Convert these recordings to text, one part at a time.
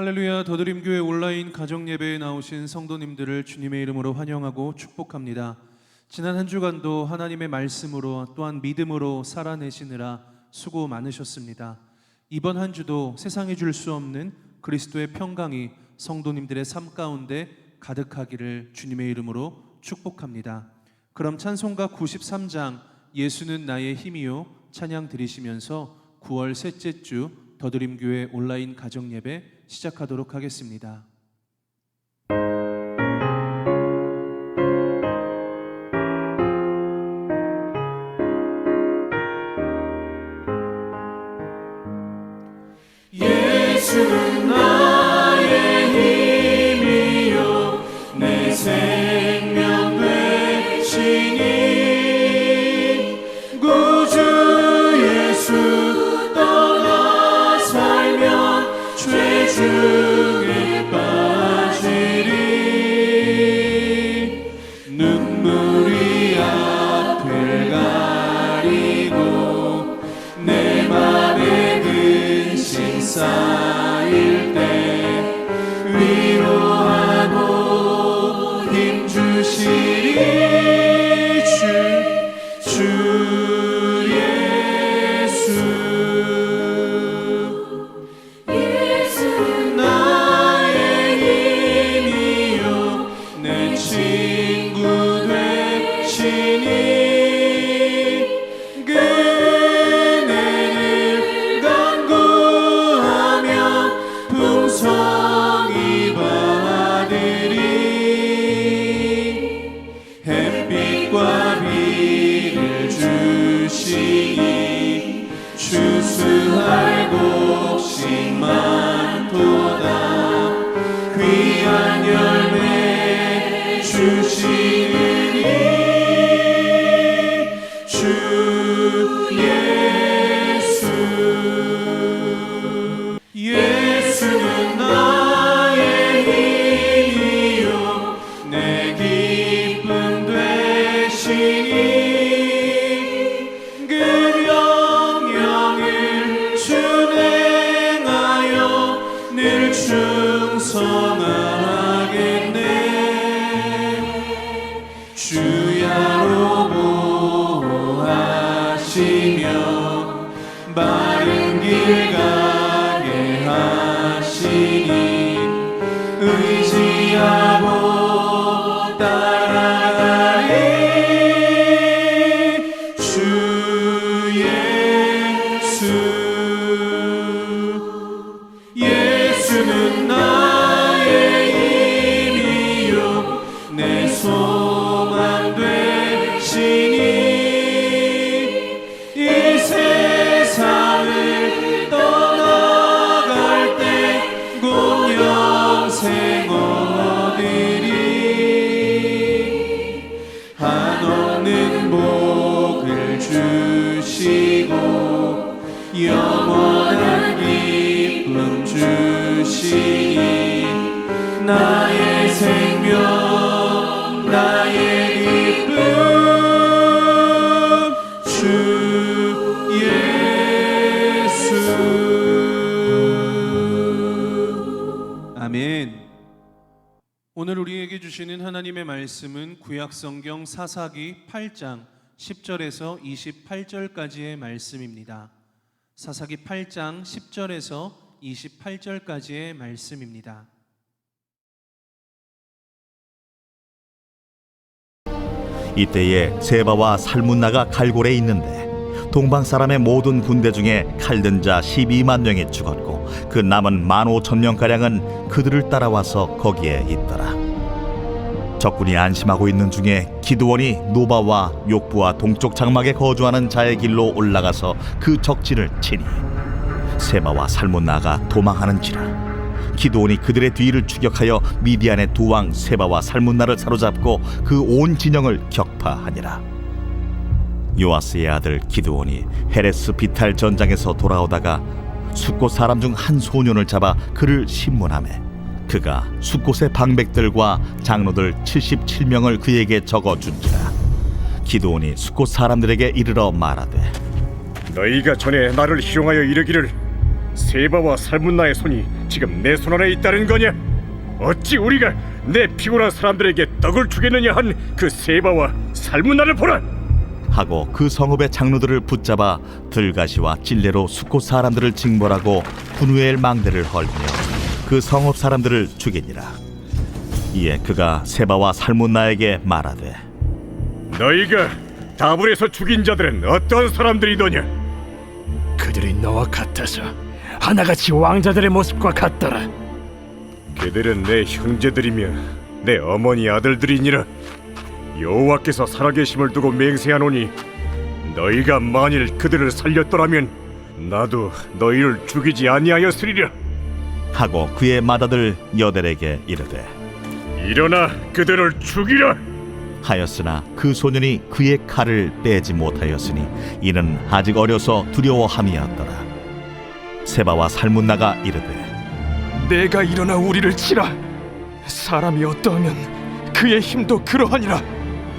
할렐루야. 더드림교회 온라인 가정예배에 나오신 성도님들을 주님의 이름으로 환영하고 축복합니다. 지난 한 주간도 하나님의 말씀으로 또한 믿음으로 살아내시느라 수고 많으셨습니다. 이번 한 주도 세상이 줄 수 없는 그리스도의 평강이 성도님들의 삶 가운데 가득하기를 주님의 이름으로 축복합니다. 그럼 찬송가 93장 예수는 나의 힘이요 찬양 드리시면서 9월 셋째 주 더드림교회 온라인 가정예배 시작하도록 하겠습니다. 예수는 나의 힘이요 내 생명 되시니 구주 예수 떠나 살면 죄 중에 빠지리 눈물이 앞을 가리고 내 맘에 근심 쌓일 때 위로하고 힘 주시리 주 예수. 예수는 나의 힘이요 내 친구 되시니 그네를 간구하며 풍성히 받으리 햇빛과 비를 주시니 추수할 곡식 많도다 귀한 열매 주시니 주 예수. 예수는 나의 힘이요 내 기쁨 되시니 그 명령을 준행하여 늘 충성하겠네 주야로 보호하시며 바른 길 가게 하시니 의지하고 따라가리 주 예수. 예수는 나의 힘이요 내 소망 되시니 이 세상을 떠나갈 때 곧 영생 얻으리 한없는 복을 주시고 영원한 기쁨 주시니 나의 생명 나의 기쁨 주 예수. 아멘. 오늘 우리에게 주시는 하나님의 말씀은 구약성경 사사기 8장 10절에서 28절까지의 말씀입니다. 사사기 8장 10절에서 28절까지의 말씀입니다. 이때에 세바와 살문나가 갈골에 있는데 동방 사람의 모든 군대 중에 칼든 자 12만 명이 죽었고 그 남은 15,000명가량은 그들을 따라와서 거기에 있더라. 적군이 안심하고 있는 중에 기드온이 노바와 욕부와 동쪽 장막에 거주하는 자의 길로 올라가서 그 적진을 치니 세바와 살문나가 도망하는지라 기드온이 그들의 뒤를 추격하여 미디안의 두 왕 세바와 살문나를 사로잡고 그 온 진영을 격파하니라. 요아스의 아들 기드온이 헤레스 비탈 전장에서 돌아오다가 숫곳 사람 중 한 소년을 잡아 그를 신문하매 그가 숫곳의 방백들과 장로들 77명을 그에게 적어준지라. 기드온이 숫곳 사람들에게 이르러 말하되 너희가 전에 나를 희롱하여 이르기를 세바와 살문나의 손이 지금 내 손 안에 있다는 거냐? 어찌 우리가 내 피곤한 사람들에게 떡을 주겠느냐 한 그 세바와 살문나를 보라. 하고 그 성읍의 장로들을 붙잡아 들가시와 찔레로 숫곳 사람들을 징벌하고 분우엘 망대를 헐며 그 성읍 사람들을 죽이니라. 이에 그가 세바와 살문나에게 말하되 너희가 다불에서 죽인 자들은 어떤 사람들이더냐? 그들이 너와 같아서 하나같이 왕자들의 모습과 같더라. 그들은 내 형제들이며 내 어머니 아들들이니라. 여호와께서 살아계심을 두고 맹세하노니 너희가 만일 그들을 살렸더라면 나도 너희를 죽이지 아니하였으리라. 하고 그의 맏아들 여델에게 이르되 일어나 그들을 죽이라. 하였으나 그 소년이 그의 칼을 빼지 못하였으니 이는 아직 어려서 두려워함이었더라. 세바와 살문나가 이르되 내가 일어나 우리를 치라. 사람이 어떠하면 그의 힘도 그러하니라.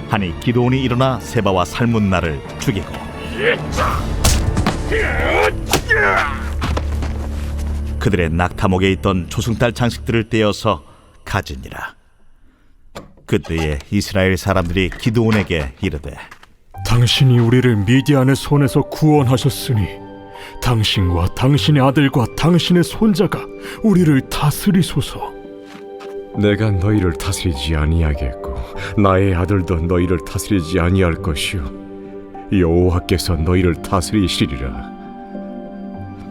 하니 기드온이 일어나 세바와 살문나를 죽이고 그들의 낙타목에 있던 조승달 장식들을 떼어서 가지니라. 그때에 이스라엘 사람들이 기드온에게 이르되 당신이 우리를 미디안의 손에서 구원하셨으니 당신과 당신의 아들과 당신의 손자가 우리를 다스리소서. 내가 너희를 다스리지 아니하겠고 나의 아들도 너희를 다스리지 아니할 것이요 여호와께서 너희를 다스리시리라.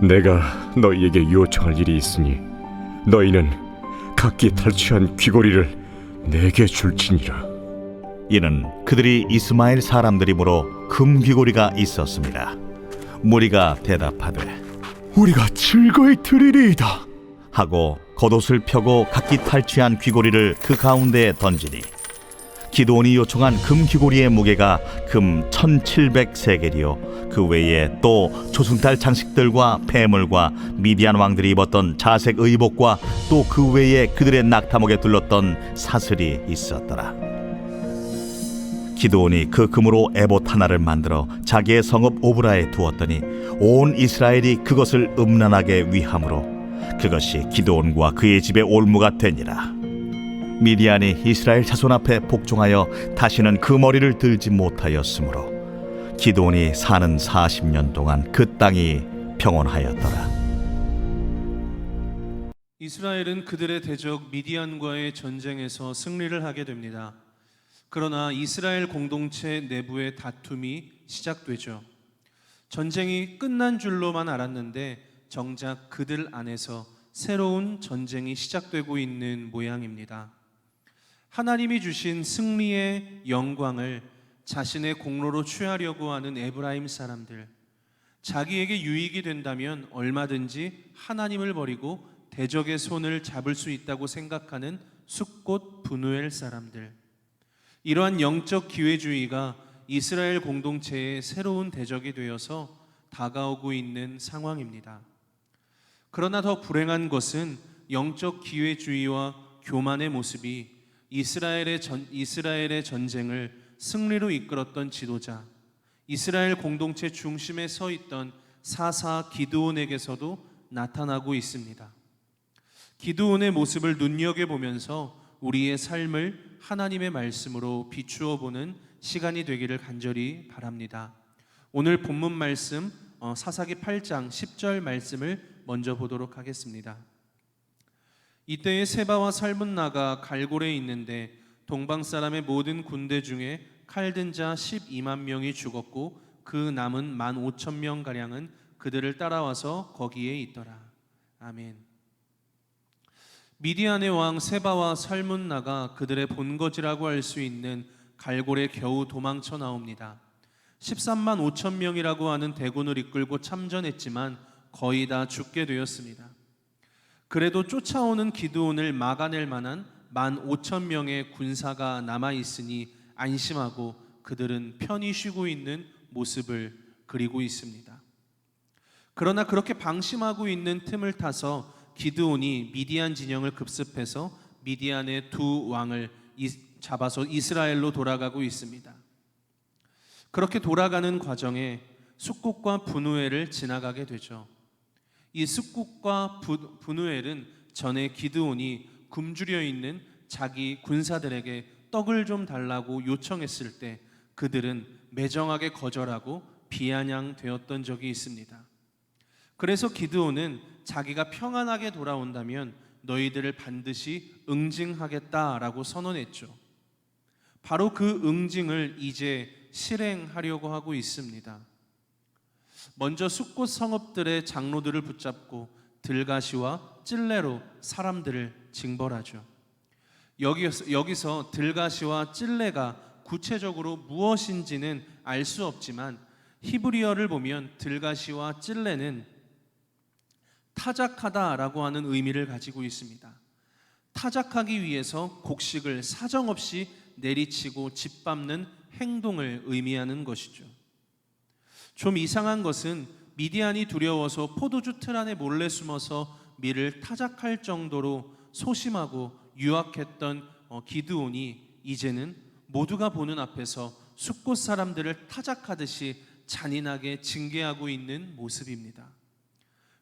내가 너희에게 요청할 일이 있으니 너희는 각기 탈취한 귀고리를 내게 줄지니라. 이는 그들이 이스마엘 사람들이므로 금 귀고리가 있었습니다. 무리가 대답하되 우리가 즐거이 드리리이다 하고 겉옷을 펴고 각기 탈취한 귀고리를 그 가운데에 던지니 기드온이 요청한 금 귀고리의 무게가 금 1700세겔이요 그 외에 또 조승달 장식들과 폐물과 미디안 왕들이 입었던 자색 의복과 또 그 외에 그들의 낙타목에 둘렀던 사슬이 있었더라. 기드온이 그 금으로 에봇 하나를 만들어 자기의 성읍 오브라에 두었더니 온 이스라엘이 그것을 음란하게 위함으로 그것이 기드온과 그의 집의 올무가 되니라. 미디안이 이스라엘 자손 앞에 복종하여 다시는 그 머리를 들지 못하였으므로 기드온이 사는 40년 동안 그 땅이 평온하였더라. 이스라엘은 그들의 대적 미디안과의 전쟁에서 승리를 하게 됩니다. 그러나 이스라엘 공동체 내부의 다툼이 시작되죠. 전쟁이 끝난 줄로만 알았는데 정작 그들 안에서 새로운 전쟁이 시작되고 있는 모양입니다. 하나님이 주신 승리의 영광을 자신의 공로로 취하려고 하는 에브라임 사람들, 자기에게 유익이 된다면 얼마든지 하나님을 버리고 대적의 손을 잡을 수 있다고 생각하는 숫곳 분우엘 사람들, 이러한 영적 기회주의가 이스라엘 공동체의 새로운 대적이 되어서 다가오고 있는 상황입니다. 그러나 더 불행한 것은 영적 기회주의와 교만의 모습이 이스라엘의 전쟁을 승리로 이끌었던 지도자, 이스라엘 공동체 중심에 서 있던 사사 기드온에게서도 나타나고 있습니다. 기드온의 모습을 눈여겨보면서 우리의 삶을 하나님의 말씀으로 비추어 보는 시간이 되기를 간절히 바랍니다. 오늘 본문 말씀 사사기 8장 10절 말씀을 먼저 보도록 하겠습니다. 이때에 세바와 살문나가 갈골에 있는데 동방 사람의 모든 군대 중에 칼든 자 12만 명이 죽었고 그 남은 15,000명 가량은 그들을 따라와서 거기에 있더라. 아멘. 미디안의 왕 세바와 살문나가 그들의 본거지라고 할 수 있는 갈골에 겨우 도망쳐 나옵니다. 13만 5천 명이라고 하는 대군을 이끌고 참전했지만 거의 다 죽게 되었습니다. 그래도 쫓아오는 기드온을 막아낼 만한 15,000명의 군사가 남아있으니 안심하고 그들은 편히 쉬고 있는 모습을 그리고 있습니다. 그러나 그렇게 방심하고 있는 틈을 타서 기드온이 미디안 진영을 급습해서 미디안의 두 왕을 잡아서 이스라엘로 돌아가고 있습니다. 그렇게 돌아가는 과정에 숫곳과 분우엘을 지나가게 되죠. 이 숫곳과 분우엘은 전에 기드온이 굶주려 있는 자기 군사들에게 떡을 좀 달라고 요청했을 때 그들은 매정하게 거절하고 비아냥되었던 적이 있습니다. 그래서 기드온은 자기가 평안하게 돌아온다면 너희들을 반드시 응징하겠다라고 선언했죠. 바로 그 응징을 이제 실행하려고 하고 있습니다. 먼저 숫곳 성읍들의 장로들을 붙잡고 들가시와 찔레로 사람들을 징벌하죠. 여기서 들가시와 찔레가 구체적으로 무엇인지는 알 수 없지만 히브리어를 보면 들가시와 찔레는 타작하다라고 하는 의미를 가지고 있습니다. 타작하기 위해서 곡식을 사정없이 내리치고 짓밟는 행동을 의미하는 것이죠. 좀 이상한 것은 미디안이 두려워서 포도주 틀 안에 몰래 숨어서 밀을 타작할 정도로 소심하고 유약했던 기드온이 이제는 모두가 보는 앞에서 숫곳 사람들을 타작하듯이 잔인하게 징계하고 있는 모습입니다.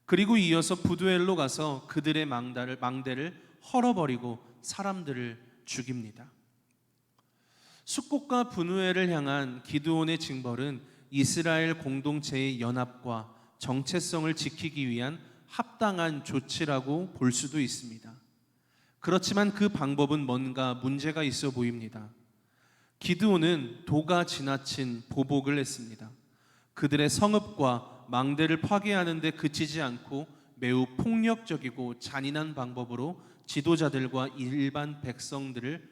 그리고 이어서 부두엘로 가서 그들의 망대를 헐어버리고 사람들을 죽입니다. 숫곳과 분우엘을 향한 기드온의 징벌은 이스라엘 공동체의 연합과 정체성을 지키기 위한 합당한 조치라고 볼 수도 있습니다. 그렇지만 그 방법은 뭔가 문제가 있어 보입니다. 기드온은 도가 지나친 보복을 했습니다. 그들의 성읍과 망대를 파괴하는 데 그치지 않고 매우 폭력적이고 잔인한 방법으로 지도자들과 일반 백성들을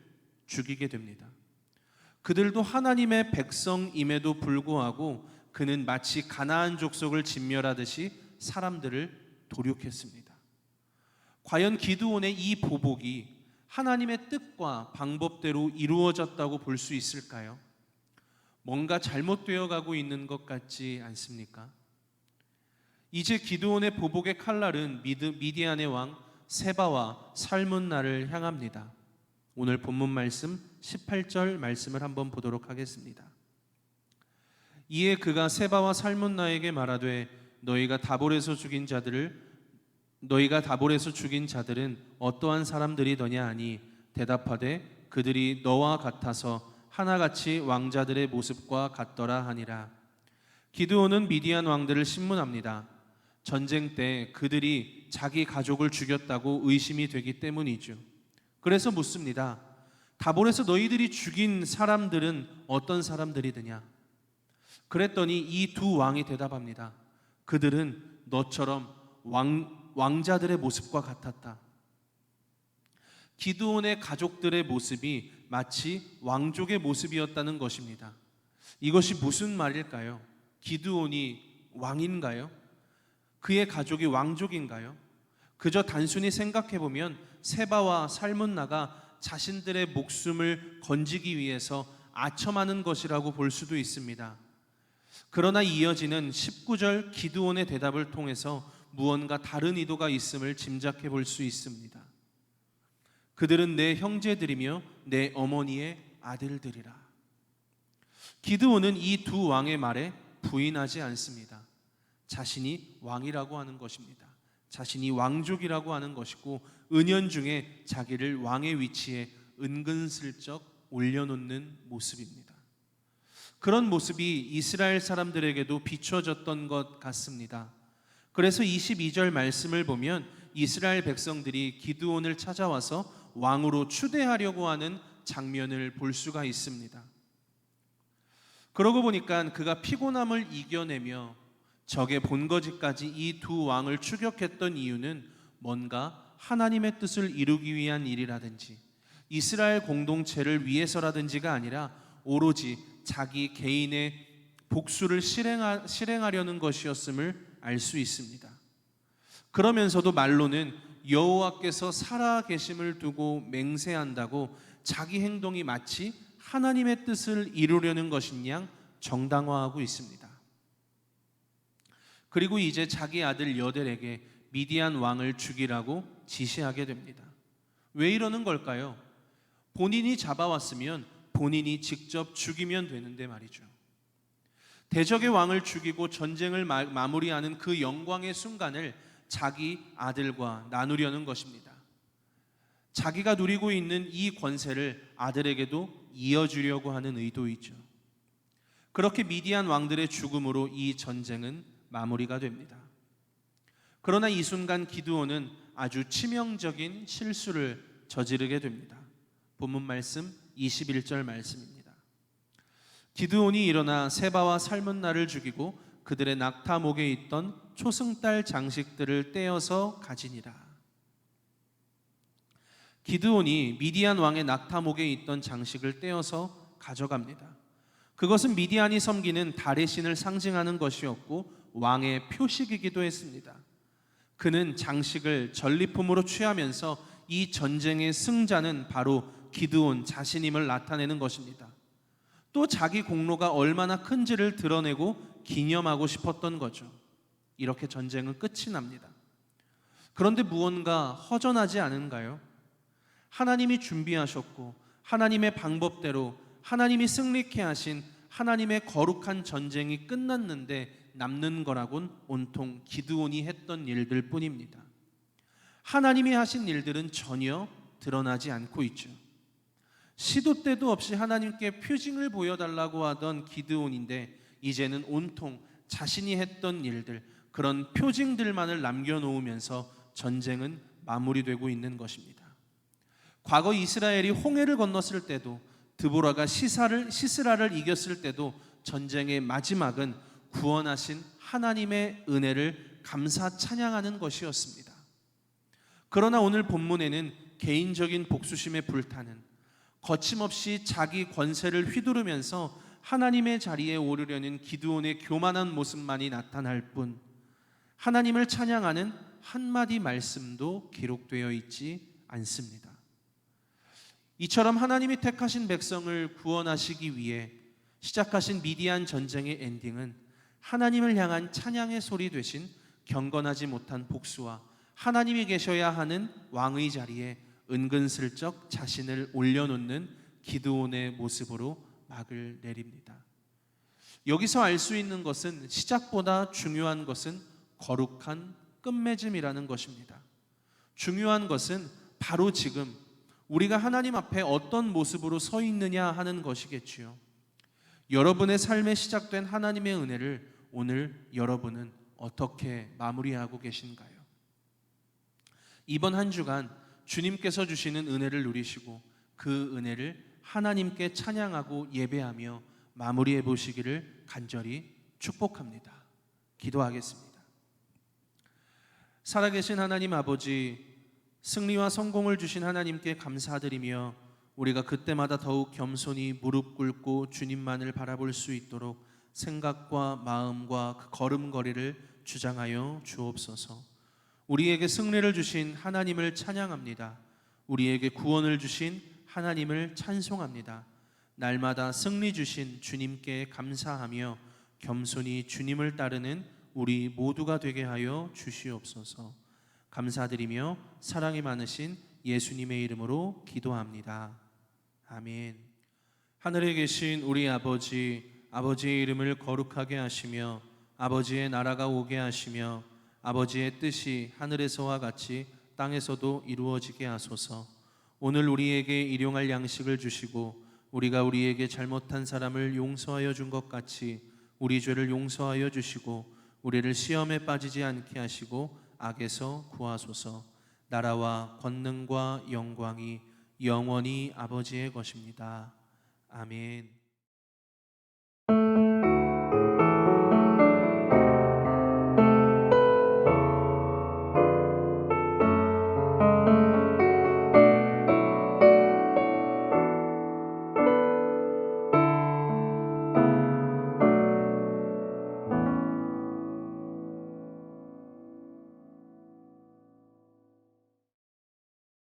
죽이게 됩니다. 그들도 하나님의 백성임에도 불구하고 그는 마치 가나안 족속을 진멸하듯이 사람들을 도륙했습니다. 과연 기드온의 이 보복이 하나님의 뜻과 방법대로 이루어졌다고 볼 수 있을까요? 뭔가 잘못되어 가고 있는 것 같지 않습니까? 이제 기드온의 보복의 칼날은 미디안의 왕 세바와 살문나를 향합니다. 오늘 본문 말씀 18절 말씀을 한번 보도록 하겠습니다. 이에 그가 세바와 살문나에게 말하되 너희가 다볼에서 죽인 자들은 어떠한 사람들이더냐 하니 대답하되 그들이 너와 같아서 하나같이 왕자들의 모습과 같더라 하니라. 기드온은 미디안 왕들을 신문합니다. 전쟁 때 그들이 자기 가족을 죽였다고 의심이 되기 때문이죠. 그래서 묻습니다. 다볼에서 너희들이 죽인 사람들은 어떤 사람들이더냐? 그랬더니 이 두 왕이 대답합니다. 그들은 너처럼 왕자들의 모습과 같았다. 기드온의 가족들의 모습이 마치 왕족의 모습이었다는 것입니다. 이것이 무슨 말일까요? 기드온이 왕인가요? 그의 가족이 왕족인가요? 그저 단순히 생각해보면 세바와 살문나가 자신들의 목숨을 건지기 위해서 아첨하는 것이라고 볼 수도 있습니다. 그러나 이어지는 19절 기드온의 대답을 통해서 무언가 다른 의도가 있음을 짐작해 볼 수 있습니다. 그들은 내 형제들이며 내 어머니의 아들들이라. 기드온은 이 두 왕의 말에 부인하지 않습니다. 자신이 왕이라고 하는 것입니다. 자신이 왕족이라고 하는 것이고 은연중에 자기를 왕의 위치에 은근슬쩍 올려놓는 모습입니다. 그런 모습이 이스라엘 사람들에게도 비춰졌던 것 같습니다. 그래서 22절 말씀을 보면 이스라엘 백성들이 기드온을 찾아와서 왕으로 추대하려고 하는 장면을 볼 수가 있습니다. 그러고 보니까 그가 피곤함을 이겨내며 적의 본거지까지 이 두 왕을 추격했던 이유는 뭔가 하나님의 뜻을 이루기 위한 일이라든지 이스라엘 공동체를 위해서라든지가 아니라 오로지 자기 개인의 복수를 실행하려는 것이었음을 알 수 있습니다. 그러면서도 말로는 여호와께서 살아 계심을 두고 맹세한다고 자기 행동이 마치 하나님의 뜻을 이루려는 것인 양 정당화하고 있습니다. 그리고 이제 자기 아들 여델에게 미디안 왕을 죽이라고 지시하게 됩니다. 왜 이러는 걸까요? 본인이 잡아왔으면 본인이 직접 죽이면 되는데 말이죠. 대적의 왕을 죽이고 전쟁을 마무리하는 그 영광의 순간을 자기 아들과 나누려는 것입니다. 자기가 누리고 있는 이 권세를 아들에게도 이어주려고 하는 의도이죠. 그렇게 미디안 왕들의 죽음으로 이 전쟁은 마무리가 됩니다. 그러나 이 순간 기드온은 아주 치명적인 실수를 저지르게 됩니다. 본문 말씀 21절 말씀입니다. 기드온이 일어나 세바와 살문나를 죽이고 그들의 낙타목에 있던 초승달 장식들을 떼어서 가지니라. 기드온이 미디안 왕의 낙타목에 있던 장식을 떼어서 가져갑니다. 그것은 미디안이 섬기는 달의 신을 상징하는 것이었고 왕의 표식이기도 했습니다. 그는 장식을 전리품으로 취하면서 이 전쟁의 승자는 바로 기드온 자신임을 나타내는 것입니다. 또 자기 공로가 얼마나 큰지를 드러내고 기념하고 싶었던 거죠. 이렇게 전쟁은 끝이 납니다. 그런데 무언가 허전하지 않은가요? 하나님이 준비하셨고 하나님의 방법대로 하나님이 승리케 하신 하나님의 거룩한 전쟁이 끝났는데 남는 거라곤 온통 기드온이 했던 일들 뿐입니다. 하나님이 하신 일들은 전혀 드러나지 않고 있죠. 시도 때도 없이 하나님께 표징을 보여달라고 하던 기드온인데 이제는 온통 자신이 했던 일들, 그런 표징들만을 남겨놓으면서 전쟁은 마무리되고 있는 것입니다. 과거 이스라엘이 홍해를 건넜을 때도 드보라가 시스라를 이겼을 때도 전쟁의 마지막은 구원하신 하나님의 은혜를 감사 찬양하는 것이었습니다. 그러나 오늘 본문에는 개인적인 복수심에 불타는, 거침없이 자기 권세를 휘두르면서 하나님의 자리에 오르려는 기드온의 교만한 모습만이 나타날 뿐 하나님을 찬양하는 한마디 말씀도 기록되어 있지 않습니다. 이처럼 하나님이 택하신 백성을 구원하시기 위해 시작하신 미디안 전쟁의 엔딩은 하나님을 향한 찬양의 소리 되신 경건하지 못한 복수와 하나님이 계셔야 하는 왕의 자리에 은근슬쩍 자신을 올려놓는 기드온의 모습으로 막을 내립니다. 여기서 알 수 있는 것은 시작보다 중요한 것은 거룩한 끝맺음이라는 것입니다. 중요한 것은 바로 지금 우리가 하나님 앞에 어떤 모습으로 서 있느냐 하는 것이겠지요. 여러분의 삶에 시작된 하나님의 은혜를 오늘 여러분은 어떻게 마무리하고 계신가요? 이번 한 주간 주님께서 주시는 은혜를 누리시고 그 은혜를 하나님께 찬양하고 예배하며 마무리해 보시기를 간절히 축복합니다. 기도하겠습니다. 살아계신 하나님 아버지, 승리와 성공을 주신 하나님께 감사드리며 우리가 그때마다 더욱 겸손히 무릎 꿇고 주님만을 바라볼 수 있도록 생각과 마음과 그 걸음걸이를 주장하여 주옵소서. 우리에게 승리를 주신 하나님을 찬양합니다. 우리에게 구원을 주신 하나님을 찬송합니다. 날마다 승리 주신 주님께 감사하며 겸손히 주님을 따르는 우리 모두가 되게 하여 주시옵소서. 감사드리며 사랑이 많으신 예수님의 이름으로 기도합니다. 아멘. 하늘에 계신 우리 아버지, 아버지의 이름을 거룩하게 하시며 아버지의 나라가 오게 하시며 아버지의 뜻이 하늘에서와 같이 땅에서도 이루어지게 하소서. 오늘 우리에게 일용할 양식을 주시고 우리가 우리에게 잘못한 사람을 용서하여 준 것 같이 우리 죄를 용서하여 주시고 우리를 시험에 빠지지 않게 하시고 악에서 구하소서. 나라와 권능과 영광이 영원히 아버지의 것입니다. 아멘.